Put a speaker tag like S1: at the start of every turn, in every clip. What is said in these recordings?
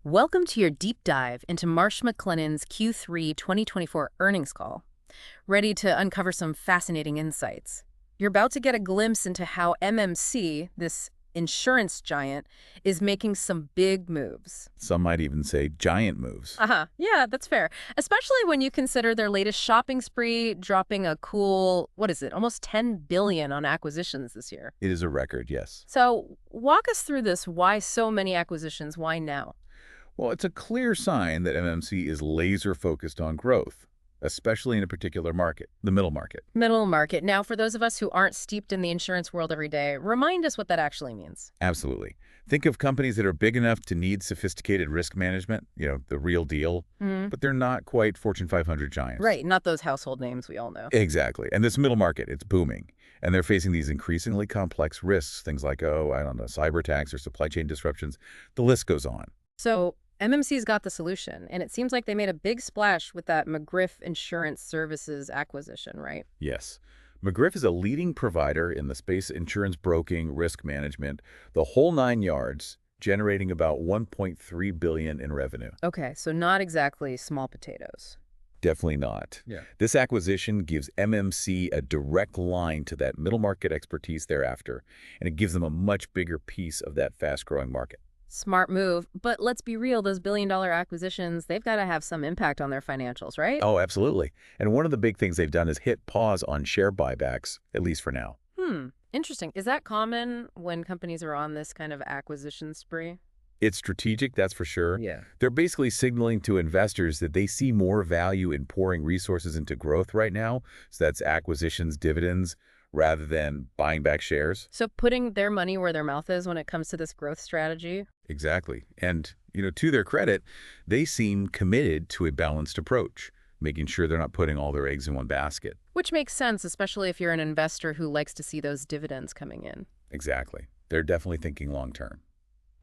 S1: Welcome to your deep dive into Marsh McLennan's Q3 2024 earnings call. Ready to uncover some fascinating insights? You're about to get a glimpse into how MMC, this insurance giant, is making some big moves.
S2: Some might even say giant moves.
S1: Yeah, that's fair. Especially when you consider their latest shopping spree, dropping a cool, almost $10 billion on acquisitions this year.
S2: It is a record, yes.
S1: So walk us through this. Why so many acquisitions? Why now?
S2: Well, it's a clear sign that MMC is laser focused on growth, especially in a particular market, the middle market.
S1: Middle market. Now, for those of us who aren't steeped in the insurance world every day, remind us what that actually means.
S2: Absolutely. Think of companies that are big enough to need sophisticated risk management, the real deal, but they're not quite Fortune 500 giants.
S1: Right, not those household names we all know.
S2: Exactly. And this middle market, it's booming. And they're facing these increasingly complex risks, things like, cyber attacks or supply chain disruptions. The list goes on.
S1: So MMC's got the solution, and it seems like they made a big splash with that McGriff Insurance Services acquisition, right?
S2: Yes. McGriff is a leading provider in the space insurance broking, risk management, the whole nine yards, generating about $1.3 billion in revenue.
S1: Okay, so not exactly small potatoes.
S2: Definitely not.
S1: Yeah.
S2: This acquisition gives MMC a direct line to that middle market expertise thereafter, and it gives them a much bigger piece of that fast-growing market.
S1: Smart move, but let's be real, those billion-dollar acquisitions, they've got to have some impact on their financials, right?
S2: Oh, absolutely. And one of the big things they've done is hit pause on share buybacks, at least for now.
S1: Interesting. Is that common when companies are on this kind of acquisition spree?
S2: It's strategic, that's for sure.
S1: Yeah.
S2: They're basically signaling to investors that they see more value in pouring resources into growth right now. So that's acquisitions, dividends, rather than buying back shares.
S1: So putting their money where their mouth is when it comes to this growth strategy?
S2: Exactly. And, to their credit, they seem committed to a balanced approach, making sure they're not putting all their eggs in one basket.
S1: Which makes sense, especially if you're an investor who likes to see those dividends coming in.
S2: Exactly. They're definitely thinking long term.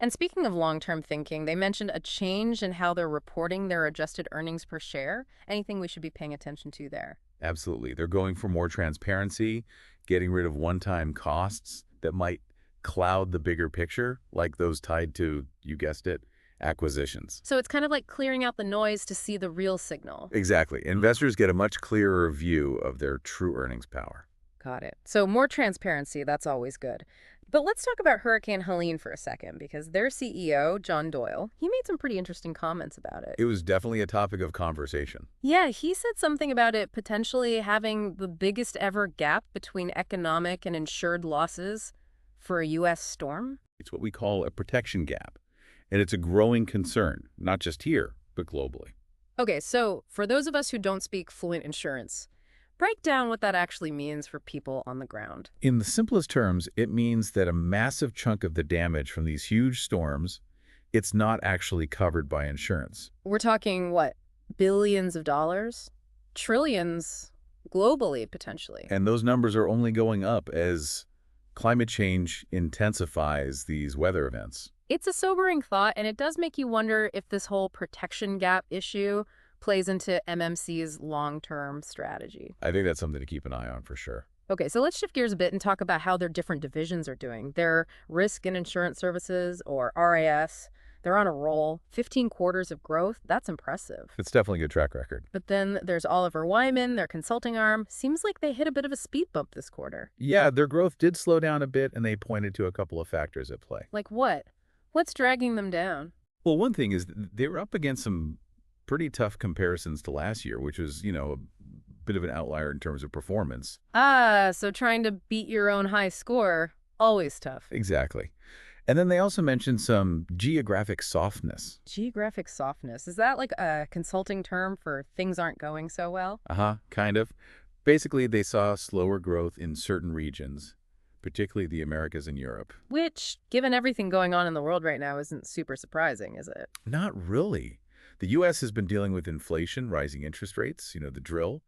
S1: And speaking of long-term thinking, they mentioned a change in how they're reporting their adjusted earnings per share. Anything we should be paying attention to there?
S2: Absolutely. They're going for more transparency, getting rid of one-time costs that might cloud the bigger picture, like those tied to, you guessed it, acquisitions.
S1: So it's kind of like clearing out the noise to see the real signal.
S2: Exactly. Investors get a much clearer view of their true earnings power.
S1: Got it. So more transparency, that's always good. But let's talk about Hurricane Helene for a second, because their CEO, John Doyle, he made some pretty interesting comments about it.
S2: It was definitely a topic of conversation.
S1: Yeah, he said something about it potentially having the biggest ever gap between economic and insured losses for a U.S. storm.
S2: It's what we call a protection gap, and it's a growing concern, not just here, but globally.
S1: Okay, so for those of us who don't speak fluent insurance, break down what that actually means for people on the ground.
S2: In the simplest terms, it means that a massive chunk of the damage from these huge storms, it's not actually covered by insurance.
S1: We're talking, what, billions of dollars? Trillions globally, potentially.
S2: And those numbers are only going up as climate change intensifies these weather events.
S1: It's a sobering thought, and it does make you wonder if this whole protection gap issue plays into MMC's long-term strategy.
S2: I think that's something to keep an eye on for sure.
S1: Okay, so let's shift gears a bit and talk about how their different divisions are doing. Their Risk and Insurance Services, or RIS, they're on a roll. 15 quarters of growth, that's impressive.
S2: It's definitely a good track record.
S1: But then there's Oliver Wyman, their consulting arm. Seems like they hit a bit of a speed bump this quarter.
S2: Yeah, their growth did slow down a bit, and they pointed to a couple of factors at play.
S1: Like what? What's dragging them down?
S2: Well, one thing is they were up against some pretty tough comparisons to last year, which was, a bit of an outlier in terms of performance.
S1: So trying to beat your own high score, always tough.
S2: Exactly. And then they also mentioned some geographic softness.
S1: Geographic softness. Is that like a consulting term for things aren't going so well?
S2: Kind of. Basically, they saw slower growth in certain regions, particularly the Americas and Europe.
S1: Which, given everything going on in the world right now, isn't super surprising, is it?
S2: Not really. The U.S. has been dealing with inflation, rising interest rates, the drill.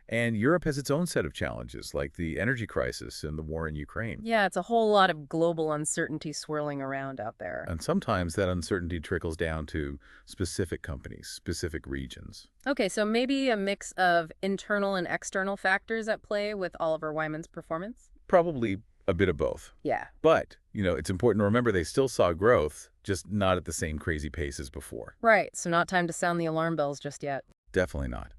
S2: And Europe has its own set of challenges, like the energy crisis and the war in Ukraine.
S1: Yeah, it's a whole lot of global uncertainty swirling around out there.
S2: And sometimes that uncertainty trickles down to specific companies, specific regions.
S1: Okay, so maybe a mix of internal and external factors at play with Oliver Wyman's performance?
S2: Probably A bit of both.
S1: Yeah.
S2: But, it's important to remember they still saw growth, just not at the same crazy pace as before.
S1: Right, so not time to sound the alarm bells just yet.
S2: Definitely not.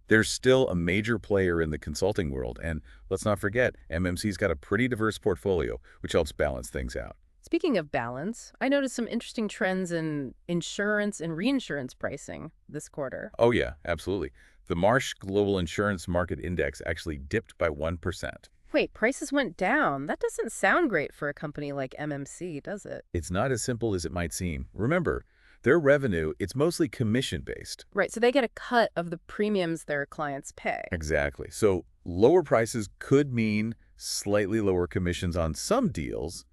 S2: There's still a major player in the consulting world, and let's not forget, MMC's got a pretty diverse portfolio, which helps balance things out.
S1: Speaking of balance, I noticed some interesting trends in insurance and reinsurance pricing this quarter.
S2: Oh yeah, absolutely. The Marsh Global Insurance Market Index actually dipped by 1%.
S1: Wait, prices went down. That doesn't sound great for a company like MMC, does it?
S2: It's not as simple as it might seem. Remember, their revenue, it's mostly commission-based.
S1: Right, so they get a cut of the premiums their clients pay.
S2: Exactly. So lower prices could mean slightly lower commissions on some deals,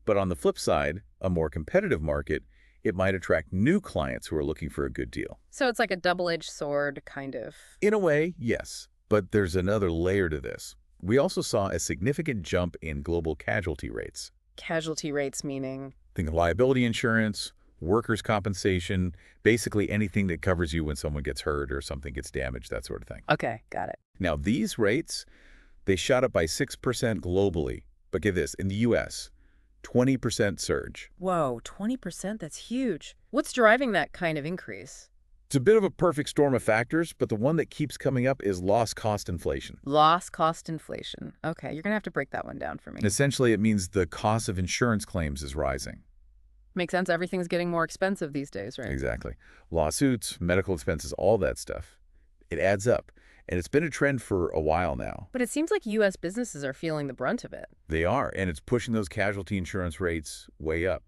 S2: but on the flip side, a more competitive market, it might attract new clients who are looking for a good deal.
S1: So it's like a double-edged sword, kind of.
S2: In a way, yes, but there's another layer to this. We also saw a significant jump in global casualty rates.
S1: Casualty rates meaning?
S2: Think of liability insurance, workers' compensation, basically anything that covers you when someone gets hurt or something gets damaged, that sort of thing.
S1: Okay, got it.
S2: Now, these rates, they shot up by 6% globally. But get this, in the U.S., 20% surge.
S1: Whoa, 20%? That's huge. What's driving that kind of increase?
S2: It's a bit of a perfect storm of factors, but the one that keeps coming up is loss cost inflation.
S1: Loss cost inflation. Okay, you're going to have to break that one down for me.
S2: Essentially, it means the cost of insurance claims is rising.
S1: Makes sense. Everything's getting more expensive these days, right?
S2: Exactly. Lawsuits, medical expenses, all that stuff. It adds up. And it's been a trend for a while now.
S1: But it seems like U.S. businesses are feeling the brunt of it.
S2: They are, and it's pushing those casualty insurance rates way up.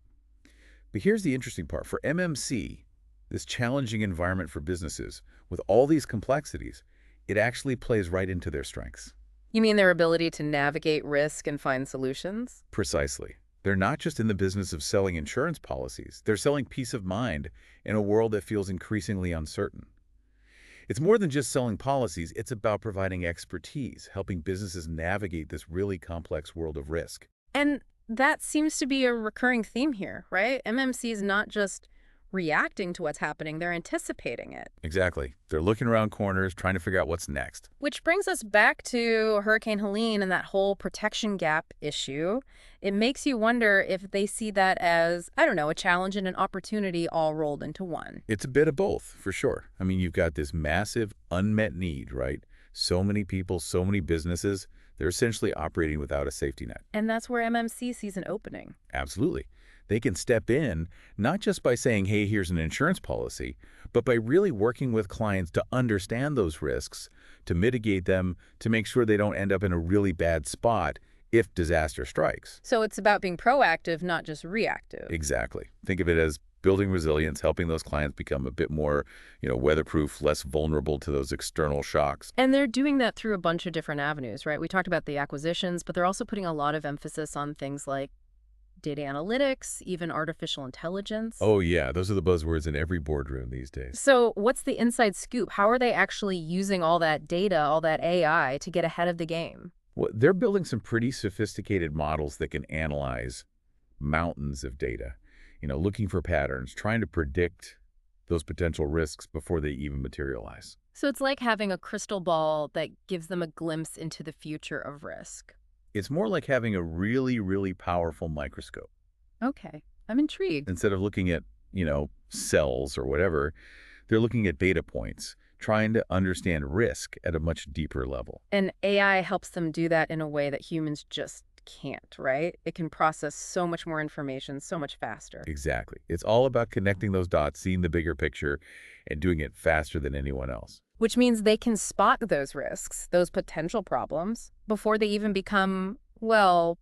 S2: But here's the interesting part. For MMC, this challenging environment for businesses, with all these complexities, it actually plays right into their strengths.
S1: You mean their ability to navigate risk and find solutions?
S2: Precisely. They're not just in the business of selling insurance policies. They're selling peace of mind in a world that feels increasingly uncertain. It's more than just selling policies. It's about providing expertise, helping businesses navigate this really complex world of risk.
S1: And that seems to be a recurring theme here, right? MMC is not just reacting to what's happening, they're anticipating it.
S2: Exactly. They're looking around corners, trying to figure out what's next.
S1: Which brings us back to Hurricane Helene and that whole protection gap issue. It makes you wonder if they see that as, I don't know, a challenge and an opportunity all rolled into one.
S2: It's a bit of both, for sure. I mean, you've got this massive unmet need, right? So many people, so many businesses, they're essentially operating without a safety net.
S1: And that's where MMC sees an opening.
S2: Absolutely. They can step in, not just by saying, hey, here's an insurance policy, but by really working with clients to understand those risks, to mitigate them, to make sure they don't end up in a really bad spot if disaster strikes.
S1: So it's about being proactive, not just reactive.
S2: Exactly. Think of it as building resilience, helping those clients become a bit more, weatherproof, less vulnerable to those external shocks.
S1: And they're doing that through a bunch of different avenues, right? We talked about the acquisitions, but they're also putting a lot of emphasis on things like data analytics, even artificial intelligence.
S2: Oh, yeah. Those are the buzzwords in every boardroom these days.
S1: So what's the inside scoop? How are they actually using all that data, all that AI, to get ahead of the game?
S2: Well, they're building some pretty sophisticated models that can analyze mountains of data, looking for patterns, trying to predict those potential risks before they even materialize.
S1: So it's like having a crystal ball that gives them a glimpse into the future of risk.
S2: It's more like having a really, really powerful microscope.
S1: Okay, I'm intrigued.
S2: Instead of looking at, cells or whatever, they're looking at data points, trying to understand risk at a much deeper level.
S1: And AI helps them do that in a way that humans just can't, right? It can process so much more information so much faster.
S2: Exactly. It's all about connecting those dots, seeing the bigger picture, and doing it faster than anyone else.
S1: Which means they can spot those risks, those potential problems, before they even become,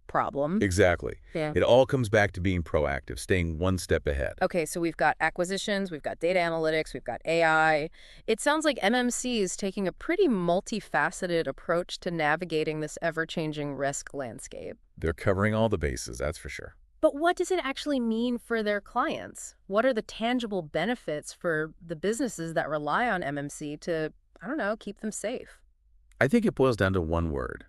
S1: problems.
S2: Exactly.
S1: Yeah.
S2: It all comes back to being proactive, staying one step ahead.
S1: Okay, so we've got acquisitions, we've got data analytics, we've got AI. It sounds like MMC is taking a pretty multifaceted approach to navigating this ever-changing risk landscape.
S2: They're covering all the bases, that's for sure.
S1: But what does it actually mean for their clients? What are the tangible benefits for the businesses that rely on MMC to, keep them safe?
S2: I think it boils down to one word: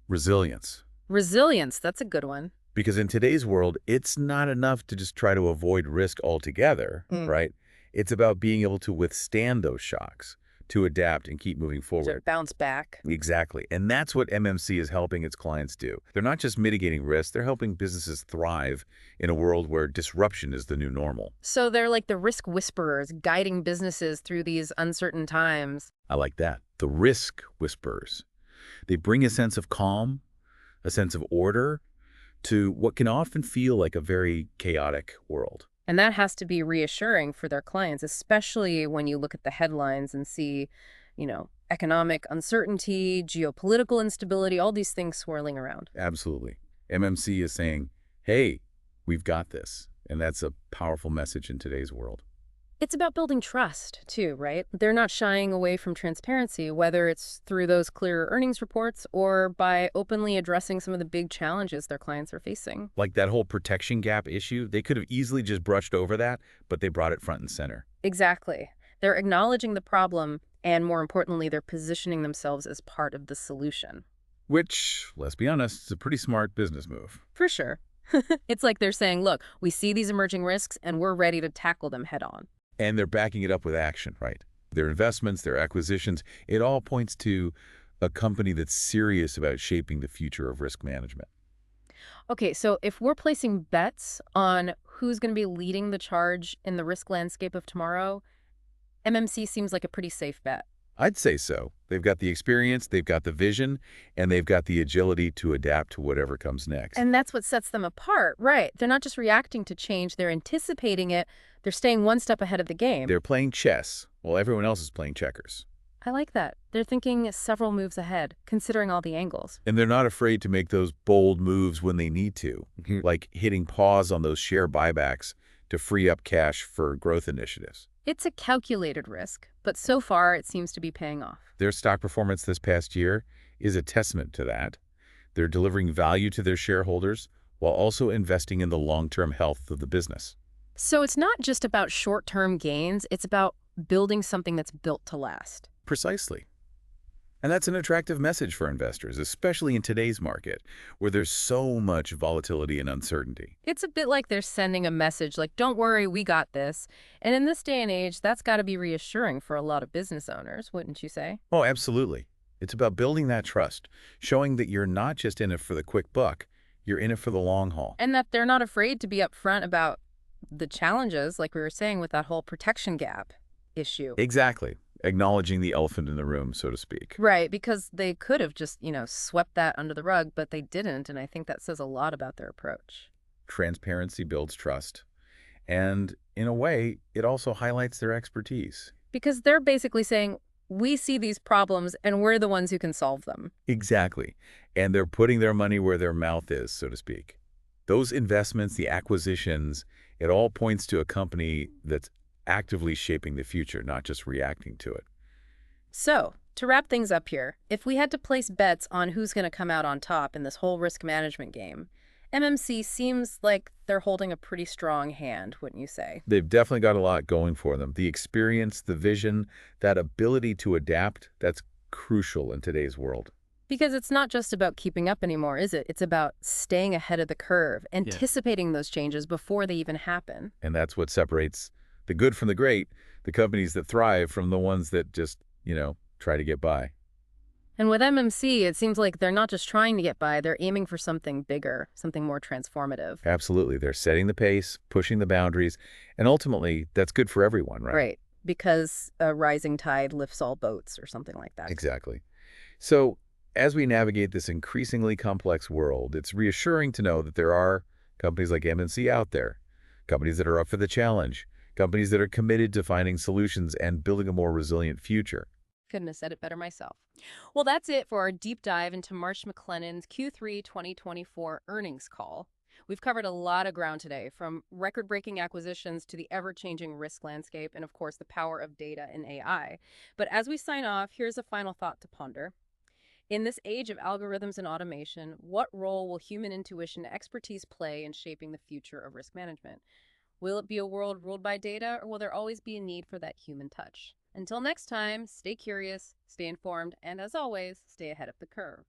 S2: resilience.
S1: Resilience, that's a good one.
S2: Because in today's world, it's not enough to just try to avoid risk altogether, right? It's about being able to withstand those shocks, to adapt and keep moving
S1: To
S2: forward.
S1: bounce back.
S2: Exactly. And that's what MMC is helping its clients do. They're not just mitigating risk, they're helping businesses thrive in a world where disruption is the new normal.
S1: So they're like the risk whisperers guiding businesses through these uncertain times.
S2: I like that. The risk whisperers. They bring a sense of calm, a sense of order to what can often feel like a very chaotic world.
S1: And that has to be reassuring for their clients, especially when you look at the headlines and see, economic uncertainty, geopolitical instability, all these things swirling around.
S2: Absolutely. MMC is saying, hey, we've got this. And that's a powerful message in today's world.
S1: It's about building trust, too, right? They're not shying away from transparency, whether it's through those clear earnings reports or by openly addressing some of the big challenges their clients are facing.
S2: Like that whole protection gap issue, they could have easily just brushed over that, but they brought it front and center.
S1: Exactly. They're acknowledging the problem, and more importantly, they're positioning themselves as part of the solution.
S2: Which, let's be honest, is a pretty smart business move.
S1: For sure. It's like they're saying, look, we see these emerging risks, and we're ready to tackle them head on.
S2: And they're backing it up with action, right? Their investments, their acquisitions, it all points to a company that's serious about shaping the future of risk management.
S1: Okay, so if we're placing bets on who's going to be leading the charge in the risk landscape of tomorrow, MMC seems like a pretty safe bet.
S2: I'd say so. They've got the experience, they've got the vision, and they've got the agility to adapt to whatever comes next.
S1: And that's what sets them apart, right? They're not just reacting to change, they're anticipating it. They're staying one step ahead of the game.
S2: They're playing chess while everyone else is playing checkers.
S1: I like that. They're thinking several moves ahead, considering all the angles.
S2: And they're not afraid to make those bold moves when they need to, like hitting pause on those share buybacks to free up cash for growth initiatives.
S1: It's a calculated risk, but so far it seems to be paying off.
S2: Their stock performance this past year is a testament to that. They're delivering value to their shareholders while also investing in the long-term health of the business.
S1: So it's not just about short-term gains, it's about building something that's built to last.
S2: Precisely. And that's an attractive message for investors, especially in today's market, where there's so much volatility and uncertainty.
S1: It's a bit like they're sending a message like, don't worry, we got this. And in this day and age, that's got to be reassuring for a lot of business owners, wouldn't you say?
S2: Oh, absolutely. It's about building that trust, showing that you're not just in it for the quick buck, you're in it for the long haul.
S1: And that they're not afraid to be upfront about the challenges, like we were saying with that whole protection gap issue.
S2: Exactly. Acknowledging the elephant in the room, so to speak.
S1: Right, because they could have just, swept that under the rug, but they didn't, and I think that says a lot about their approach.
S2: Transparency builds trust. And in a way, it also highlights their expertise.
S1: Because they're basically saying, we see these problems, and we're the ones who can solve them.
S2: Exactly. And they're putting their money where their mouth is, so to speak. Those investments, the acquisitions, it all points to a company that's actively shaping the future, not just reacting to it.
S1: So, to wrap things up here, if we had to place bets on who's going to come out on top in this whole risk management game, MMC seems like they're holding a pretty strong hand, wouldn't you say?
S2: They've definitely got a lot going for them. The experience, the vision, that ability to adapt, that's crucial in today's world.
S1: Because it's not just about keeping up anymore, is it? It's about staying ahead of the curve, anticipating those changes before they even happen.
S2: And that's what separates the good from the great, the companies that thrive from the ones that just, try to get by.
S1: And with MMC, it seems like they're not just trying to get by, they're aiming for something bigger, something more transformative.
S2: Absolutely. They're setting the pace, pushing the boundaries, and ultimately, that's good for everyone, right?
S1: Right, because a rising tide lifts all boats or something like that.
S2: Exactly. So as we navigate this increasingly complex world, it's reassuring to know that there are companies like MMC out there, companies that are up for the challenge, companies that are committed to finding solutions and building a more resilient future.
S1: Couldn't have said it better myself. Well, that's it for our deep dive into Marsh McLennan's Q3 2024 earnings call. We've covered a lot of ground today, from record-breaking acquisitions to the ever-changing risk landscape and, of course, the power of data and AI. But as we sign off, here's a final thought to ponder. In this age of algorithms and automation, what role will human intuition and expertise play in shaping the future of risk management? Will it be a world ruled by data, or will there always be a need for that human touch? Until next time, stay curious, stay informed, and as always, stay ahead of the curve.